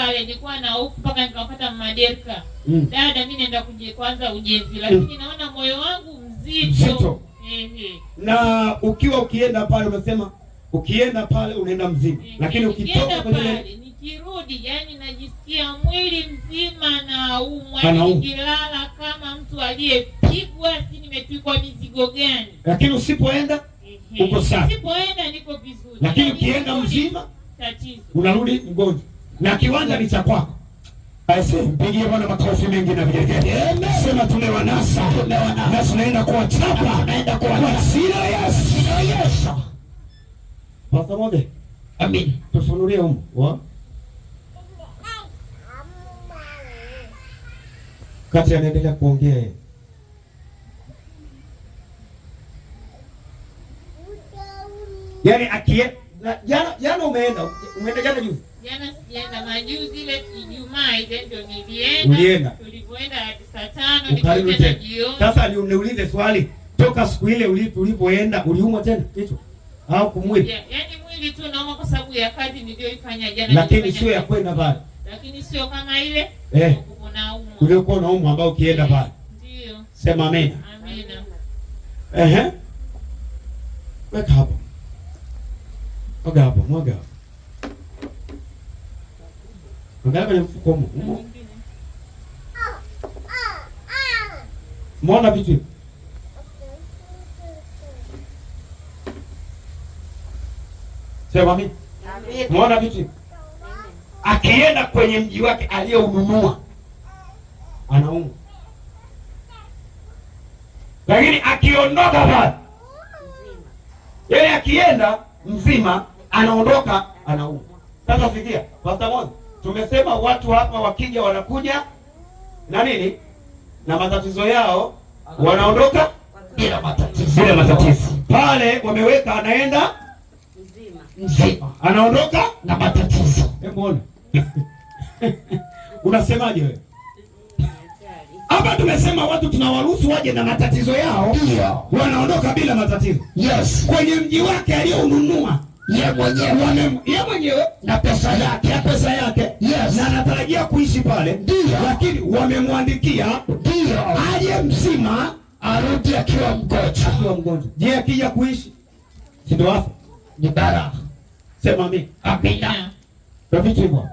pale nilikuwa na hofu mpaka nikapata maderka. Dada, mimi naenda kwanza ujenzi, lakini naona moyo wangu mzito. Na ukienda pale umesema ukienda pale unaenda mzima. Lakini ukitoka kwenye nikirudi, yani najisikia mwili mzima na nikilala kama mtu aliyepigwa, si nimetwikwa mizigo gani. Lakini usipoenda uko sawa. Usipoenda niko vizuri. Lakini ukienda mzima tatizo. Unarudi mgonjwa. Na kiwanja ni cha kwako. Basi mpigie Bwana makofi mengi na vigelegele. Sema tumewanasa. Na tunaenda kuwachapa. Tunaenda kuwachapa. Yes. Pastor Mode. Amen. Tufunulie huko. Kati anaendelea kuongea. Yaani jana umeenda jana juzi. Jana sijaenda, majuzi ile Ijumaa ile ndio nilienda. Tulipoenda saa 5 nikaenda jioni. Sasa niulize swali. Toka siku ile ulipoenda uliumwa tena kichwa? Au kumwili? Yaani mwili tu nauma kwa sababu ya kazi niliyoifanya jana. Lakini sio ya kwenda pale. Lakini sio kama ile unaumwa. Uliokuwa unaumwa ambao ukienda pale. Ndio. Sema amina. Amina. Weka hapo. Mwaga hapo. Angalia kwenye mfuko huko. Muona vitu. Sema mimi. Muona vitu. Akienda kwenye mji wake aliyoununua anaumwa. Lakini akiondoka pale yeye akienda mzima anaondoka anaumwa. Sasa fikia, Pastor Mode, tumesema watu hapa wakija wanakuja na nini? Na matatizo yao, wanaondoka bila matatizo. Pale wameweka anaenda mzima. Anaondoka na matatizo. Hebu ona. Unasemaje wewe? Hapa tumesema watu tunawaruhusu waje na matatizo yao, wanaondoka bila matatizo. Yes. Kwenye mji wake aliyoununua yeye mwenyewe na pesa yake. Yes. Na anatarajia kuishi pale. Lakini wamemwandikia aje mzima arudi akiwa mgonjwa. Je, akija kuishi si ndio hapo? Ni baraka. Sema amina. Amina. Kwa vitu hivyo.